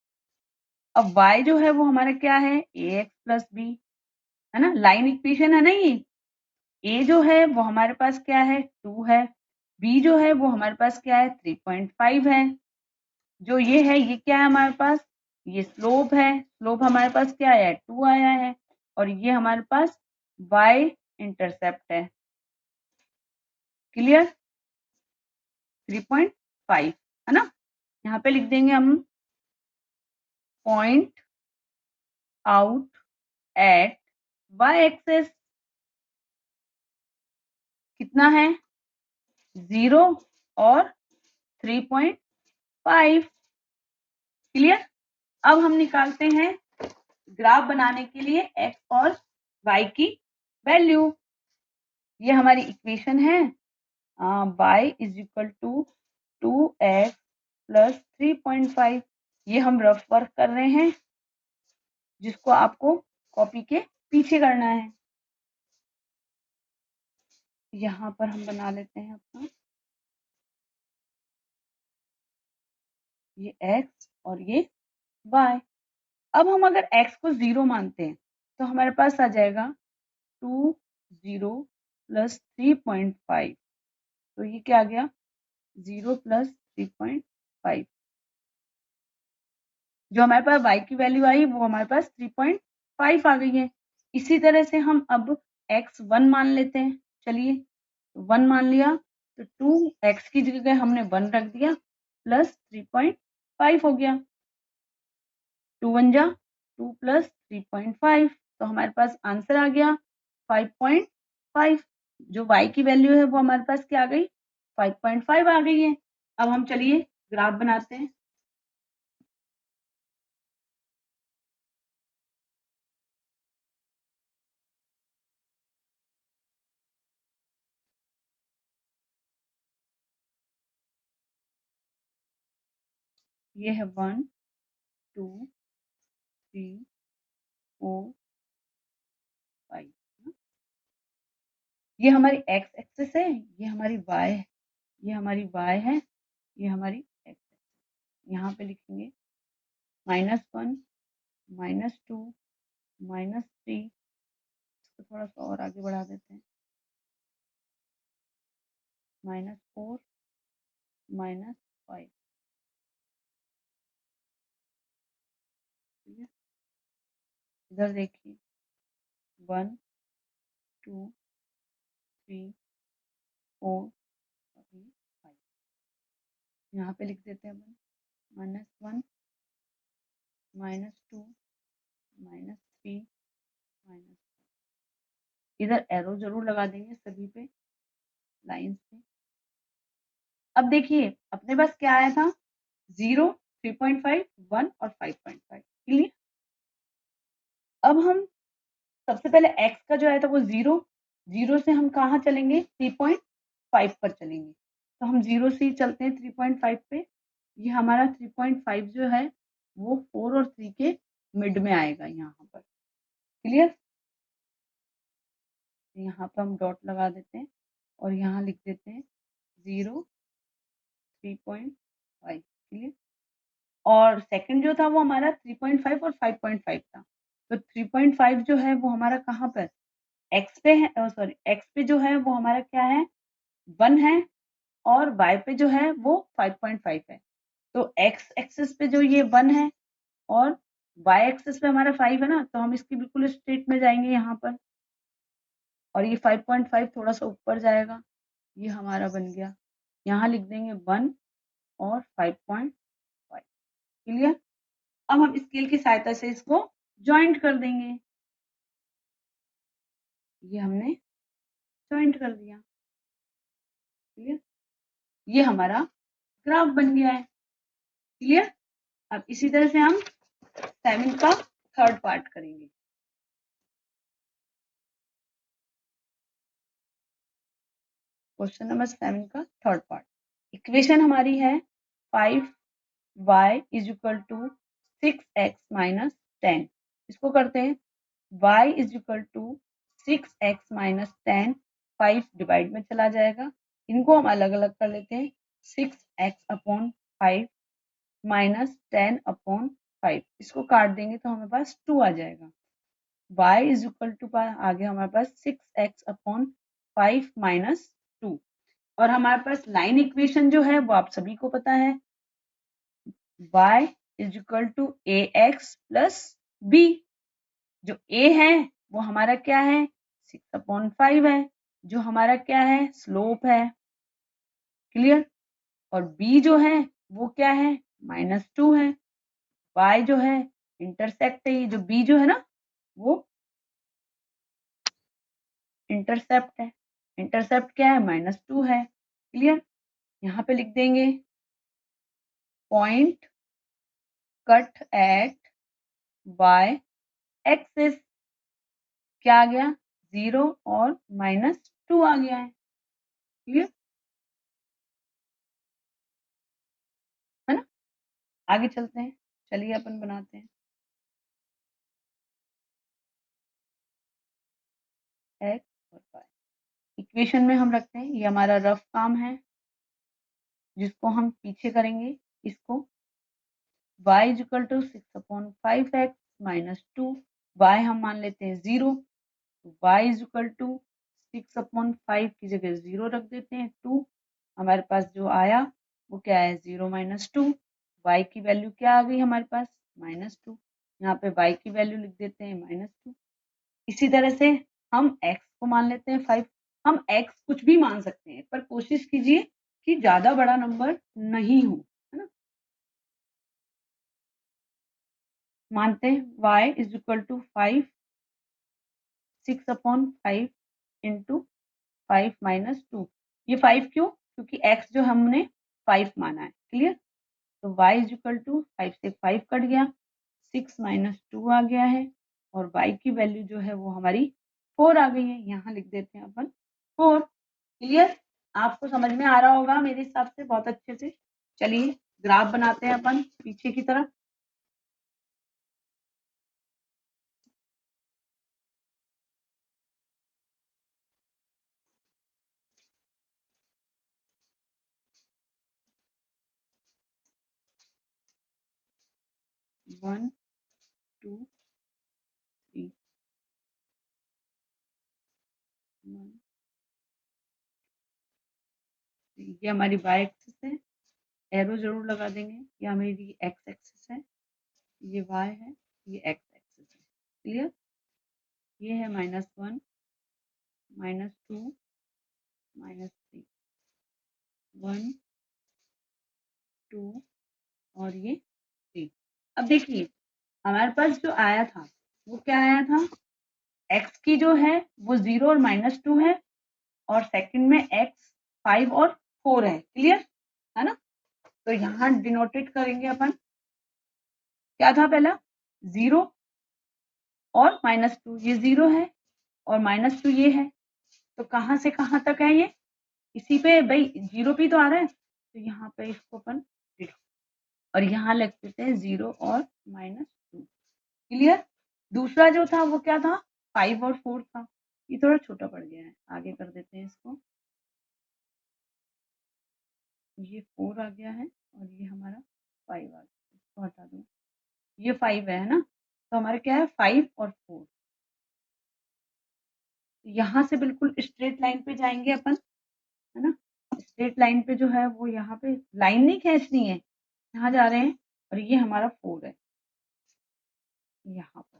अब y जो है वो हमारा क्या है, ax प्लस b, है ना, लाइन इक्वेशन है ना ये। a जो है वो हमारे पास क्या है, 2 है, b जो है वो हमारे पास क्या है, 3.5 है। जो ये है ये क्या है हमारे पास, ये स्लोप है, स्लोप हमारे पास क्या है, 2 आया है, और ये हमारे पास y इंटरसेप्ट है। क्लियर, 3.5 है ना। यहाँ पे लिख देंगे हम point out at y axis कितना है, 0 और 3.5। क्लियर। अब हम निकालते हैं ग्राफ बनाने के लिए x और y की वैल्यू। ये हमारी इक्वेशन है, y is equal to 2x plus 3.5। ये हम रफ वर्क कर रहे हैं, जिसको आपको कॉपी के पीछे करना है। यहाँ पर हम बना लेते हैं अपना ये x और ये y। अब हम अगर x को 0 मानते हैं तो हमारे पास आ जाएगा 2 0 प्लस 3.5। तो ये क्या आ गया, 0 प्लस 3.5। जो हमारे पास y की वैल्यू आई वो हमारे पास 3.5 आ गई है। इसी तरह से हम अब x 1 मान लेते हैं। चलिए 1 मान लिया तो 2x की जगह हमने 1 रख दिया प्लस 3.5 हो गया। 2 1 जा 2 प्लस 3.5, तो हमारे पास आंसर आ गया 5.5। जो y की वैल्यू है वो हमारे पास क्या आ गई, 5.5 आ गई है। अब हम चलिए ग्राफ बनाते हैं। ये है 1 2 3 4 5। ये हमारी x एक्सिस है, ये हमारी y है, ये हमारी y है, ये हमारी x एक्सिस। यहाँ पे लिखेंगे -1 -2 -3। इसको थोड़ा सा और आगे बढ़ा देते हैं, -4 -5। इधर देखिए 1 2 3 4 5। यहाँ पे लिख देते हैं अपन -1 -2 -3 -5। इधर एरो जरूर लगा देंगे सभी पे लाइन से। अब देखिए अपने पास क्या आया था, 0 3.5 1 और 5.5। क्लियर। अब हम सबसे पहले x का जो आया था वो 0 से हम कहाँ चलेंगे, 3.5 पर चलेंगे। तो हम 0 से ही चलते हैं 3.5 पे। ये हमारा 3.5 जो है वो 4 और 3 के मिड में आएगा यहाँ पर। क्लियर। यहाँ पर हम डॉट लगा देते हैं और यहाँ लिख देते हैं 0 3.5। क्लियर। और सेकंड जो था वो हमारा 3.5 और 5.5 था। तो 3.5 जो है वो हमारा कहाँ पर, x पे है, सॉरी x पे जो है वो हमारा क्या है, 1 है, और y पे जो है वो 5.5 है। तो x एक्सिस पे जो ये 1 है और y एक्सिस पे हमारा 5 है ना, तो हम इसकी बिल्कुल स्ट्रेट में जाएंगे यहाँ पर, और ये 5.5 थोड़ा सा ऊपर जाएगा, ये हमारा बन गया। यहाँ लिख देंगे 1 और 5.5। क्लियर। अब हम स्केल की सहायता से इसको ज्वाइंट कर देंगे। ये हमने ज्वाइंट कर दिया। क्लियर। ये हमारा ग्राफ बन गया है। क्लियर। अब इसी तरह से हम 7 का थर्ड पार्ट करेंगे। क्वेश्चन नंबर 7 का थर्ड पार्ट। इक्वेशन हमारी है 5y is equal to 6x minus 10। इसको करते हैं y is equal to 6x minus 10। 5 divide में चला जाएगा, इनको हम अलग अलग कर लेते हैं। 6x अपॉन 5 माइनस 10/5, इसको काट देंगे तो हमारे पास 2 आ जाएगा। y इज इक्वल टू आगे हमारे पास 6x/5 माइनस 2, और हमारे पास लाइन इक्वेशन जो है वो आप सभी को पता है, y is equal to ax plus b। जो a है वो हमारा क्या है, 6/5 है, जो हमारा क्या है, स्लोप है, क्लियर। और b जो है वो क्या है, -2 है। y जो है इंटरसेप्ट है, ये जो b जो है ना वो इंटरसेप्ट है। इंटरसेप्ट क्या है, -2 है, क्लियर। यहाँ पे लिख देंगे point cut at y axis, क्या आ गया, 0 और -2 आ गया है, क्लियर है ना। आगे चलते हैं, चलिए अपन बनाते हैं x और y। इक्वेशन में हम रखते हैं, ये हमारा रफ काम है जिसको हम पीछे करेंगे। इसको y is equal to 6/5x minus 2, y हम मान लेते हैं 0, तो y इज इक्वल टू 6/5 की जगह 0 रख देते हैं, 2। हमारे पास जो आया वो क्या है, 0 माइनस 2। y की वैल्यू क्या आ गई हमारे पास, -2। यहाँ पे y की वैल्यू लिख देते हैं -2। इसी तरह से हम x को मान लेते हैं 5। हम x कुछ भी मान सकते हैं, पर कोशिश कीजिए कि ज्यादा बड़ा नंबर नहीं हो, है ना। मानते हैं y is equal to 5, 6/5 into 5 minus 2। ये 5 क्यों, क्योंकि x जो हमने 5 माना है, क्लियर। तो y इज इक्वल टू 5 से 5 कट गया, 6 माइनस 2 आ गया है, और y की वैल्यू जो है वो हमारी 4 आ गई है। यहाँ लिख देते हैं अपन 4, क्लियर। आपको समझ में आ रहा होगा मेरे हिसाब से बहुत अच्छे से। चलिए ग्राफ बनाते हैं अपन पीछे की तरफ। वन टू थ्री, ये हमारी y एक्सिस है, एरो जरूर लगा देंगे। ये हमारी x एक्सिस है, ये y है, ये x एक्सिस है, क्लियर। ये है -1, -2, -3, 1 2 और ये 3। अब देखिए हमारे पास जो आया था वो क्या आया था, x की जो है वो 0 और -2 है, और सेकंड में x 5 और 4 है, क्लियर है ना। तो यहाँ डिनोटेट करेंगे अपन, क्या था पहला, 0 और -2, ये 0 है और -2 ये है, तो कहाँ से कहाँ तक है ये, इसी पे भाई 0 पे तो आ रहा है, तो यहाँ पे इसको अपन और यहाँ लिख देते हैं 0 और -2, क्लियर। दूसरा जो था वो क्या था, 5 और 4 था, ये थोड़ा छोटा पड़ गया है, आगे कर देते हैं इसको। ये 4 आ गया है और ये हमारा 5 आ गया, इसको हटा दो, ये 5 है ना, तो हमारे क्या है 5 और 4। यहाँ से बिल्कुल स्ट्रेट लाइन पे जाएंगे अपन, है ना। स्ट्रेट लाइन पे जो है वो यहाँ पे लाइन नहीं खींचनी है, यहाँ जा रहे हैं और ये हमारा 4 है यहाँ पर।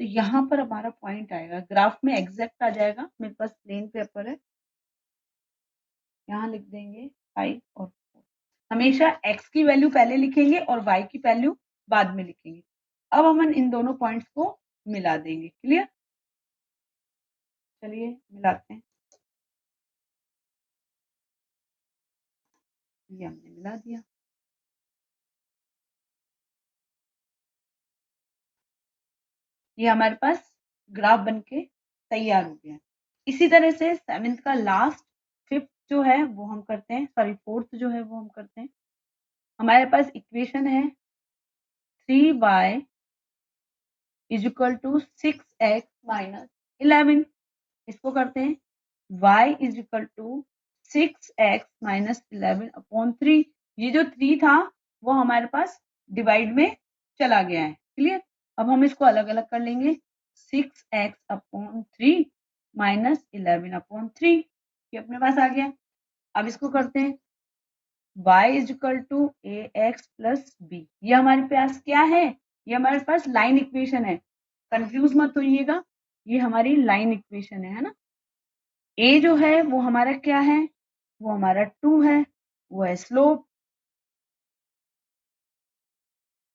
तो यहाँ पर हमारा पॉइंट आएगा, ग्राफ में एग्जैक्ट आ जाएगा। मेरे पास प्लेन पेपर है, यहाँ लिख देंगे 5 और 4। हमेशा x की वैल्यू पहले लिखेंगे और y की वैल्यू बाद में लिखेंगे। अब हम इन दोनों पॉइंट्स को मिला देंगे, क्लियर। चलिए मिलाते हैं, ये हमने मिला दिया। ये हमारे पास ग्राफ बनके तैयार हो गया। इसी तरह से 7th का लास्ट 5th जो है वो हम करते हैं, सॉरी 4th जो है वो हम करते हैं। हमारे पास इक्वेशन है 3y is equal to 6x minus 11। इसको करते हैं y is equal to 6x minus 11/3। ये जो 3 था वो हमारे पास डिवाइड में चला गया है। क्लियर? अब हम इसको अलग अलग कर लेंगे। 6x/3 माइनस 11/3 ये अपने पास आ गया। अब इसको करते हैं y is equal to ax plus b. ये हमारे पास क्या है? ये हमारे पास लाइन इक्वेशन है, कंफ्यूज मत होइएगा, ये हमारी लाइन इक्वेशन है ना। a जो है वो हमारा क्या है? वो हमारा 2 है, वो है स्लोप,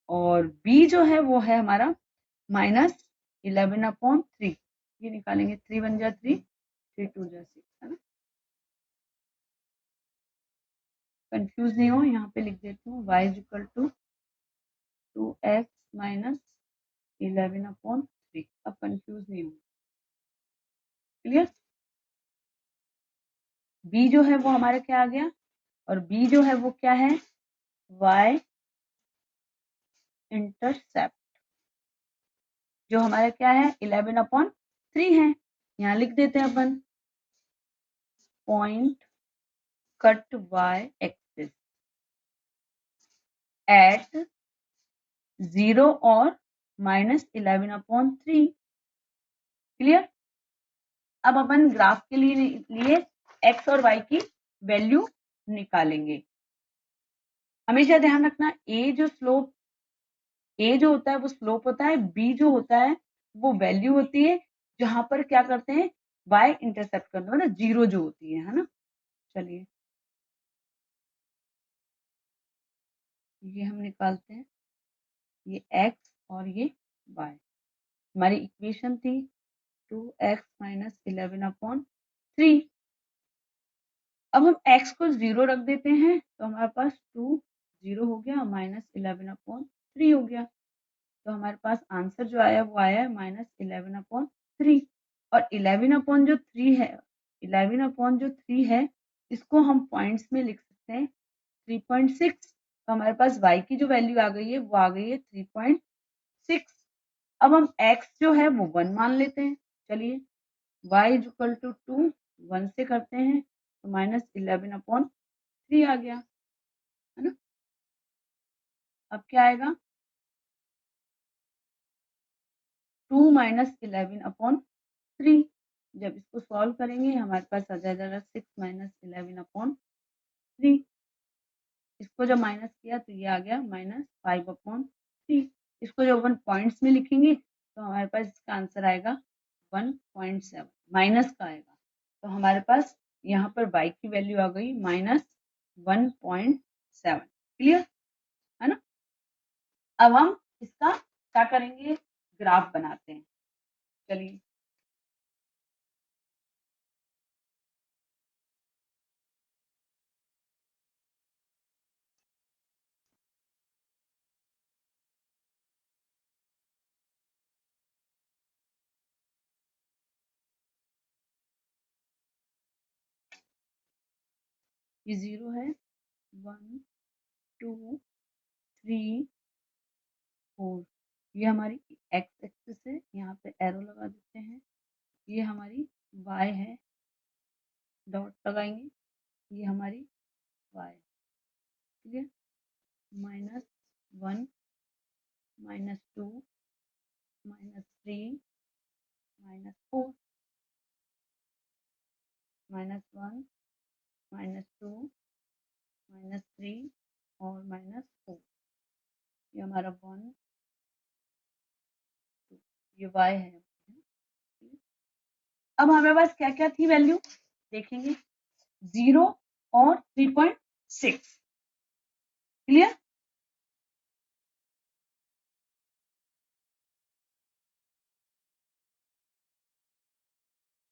और b जो है वो है हमारा माइनस 11/3। ये निकालेंगे, 3 1 जा 3, 3 2 जा 6, है ना। कंफ्यूज नहीं हो, यहाँ पे लिख देती हूँ y is equal to 2x minus 11/3। अब कंफ्यूज नहीं हो। क्लियर? b जो है वो हमारा क्या आ गया, और b जो है वो क्या है? y इंटरसेप्ट जो हमारा क्या है? 11/3 है। यहाँ लिख देते हैं अपन point cut y axis at 0 और माइनस 11/3। क्लियर? अब अपन ग्राफ के लिए x और y की वैल्यू निकालेंगे। हमेशा ध्यान रखना, a जो होता है वो स्लोप होता है, b जो होता है वो वैल्यू होती है जहां पर क्या करते हैं? y इंटरसेप्ट करते हैं, मतलब जीरो जो होती है ना। चलिए ये हम निकालते हैं, ये x और ये y। हमारी इक्वेशन थी 2x माइनस 11/3। अब हम x को 0 रख देते हैं तो हमारे पास 2 0 हो गया, माइनस 11/3 हो गया। तो हमारे पास आंसर जो आया वो आया माइनस 11/3। और 11/3 है इसको हम पॉइंट्स में लिख सकते हैं 3.6। तो हमारे पास y की जो वैल्यू आ गई है वो आ गई है 3.6। अब हम x जो है वो 1 मान लेते हैं। चलिए y इज इक्वल टू 2 1 से करते हैं तो माइनस 11/3 आ गया, है ना। अब क्या आएगा? 2 माइनस 11/3। जब इसको सॉल्व करेंगे हमारे पास आ जाएगा 6 माइनस 11/3। इसको जब माइनस किया तो ये आ गया माइनस 5/3। इसको जब अपन पॉइंट्स में लिखेंगे तो हमारे पास इसका आंसर आएगा 1.7, माइनस का आएगा। तो हमारे पास यहाँ पर y की वैल्यू आ गई माइनस 1.7। क्लियर है ना। अब हम इसका क्या करेंगे? ग्राफ बनाते हैं। चलिए ये 0 है, 1 2 3 4। ये हमारी एक्स एक्सिस है, यहाँ पे एरो लगा देते हैं। ये हमारी y है, डॉट लगाएंगे, ये हमारी y। ठीक है, -1 -2 -3 -4 -1 -2 -3 और -4। ये हमारा 1 2, ये y है। अब हमारे पास क्या क्या थी वैल्यू देखेंगे, 0 और 3.6। क्लियर?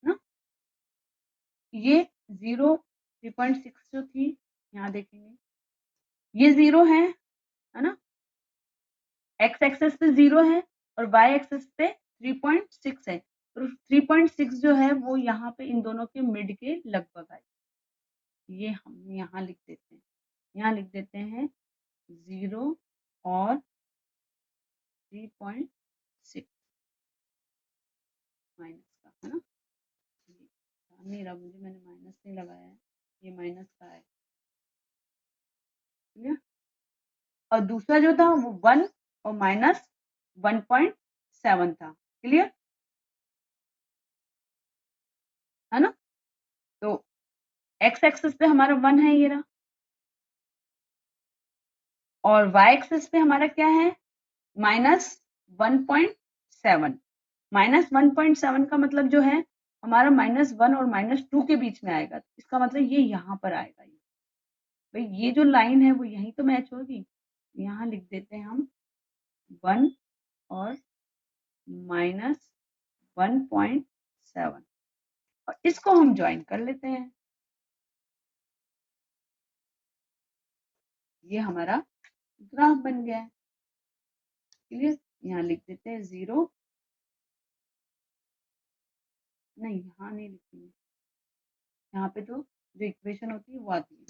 ना ये 0 3.6 जो थी, यहाँ देखेंगे ये 0 है ना, x एक्सेस पे 0 है और y एक्सेस पे 3.6 है। तो 3.6 जो है वो यहाँ पे इन दोनों के मिड के लगभग आए। ये हम यहाँ लिख देते हैं, यहाँ लिख देते हैं 0 और 3.6 माइनस का, है ना। ध्यान नहीं रहा मुझे, मैंने माइनस नहीं लगाया है, ये माइनस का है। क्लियर। और दूसरा जो था वो 1 और माइनस 1.7 था। क्लियर है ना। तो एक्स एक्सिस पे हमारा 1 है ये रहा, और वाई एक्सिस पे हमारा क्या है, -1.7। -1.7 का मतलब जो है हमारा -1 और -2 के बीच में आएगा, इसका मतलब ये यहाँ पर आएगा। भाई ये जो लाइन है वो यहीं तो मैच होगी, यहाँ लिख देते हैं हम 1 और -1.7, और इसको हम ज्वाइन कर लेते हैं। ये हमारा ग्राफ बन गया है। क्लियर। यहाँ लिख देते हैं 0, नहीं यहाँ नहीं लिखेंगे, यहाँ पे तो जो इक्वेशन होती है वो आती है।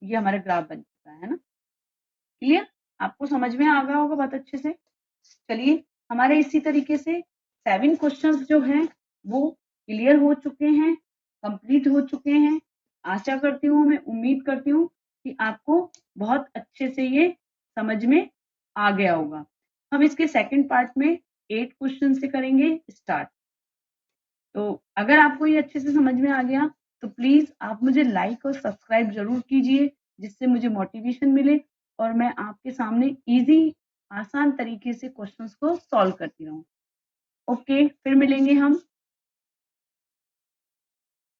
ये हमारा ग्राफ बन चुका है ना। क्लियर, आपको समझ में आ गया होगा बहुत अच्छे से। चलिए, हमारे इसी तरीके से 7 क्वेश्चंस जो हैं वो क्लियर हो चुके हैं, कंप्लीट हो चुके हैं। आशा करती हूँ, मैं उम्मीद करती हूँ कि आपको बहुत अच्छे से ये समझ में आ गया होगा। हम इसके सेकंड पार्ट में 8 क्वेश्चन से करेंगे स्टार्ट। तो अगर आपको ये अच्छे से समझ में आ गया तो प्लीज आप मुझे लाइक और सब्सक्राइब जरूर कीजिए, जिससे मुझे मोटिवेशन मिले और मैं आपके सामने इजी आसान तरीके से क्वेश्चंस को सॉल्व करती रहूं। ओके, फिर मिलेंगे हम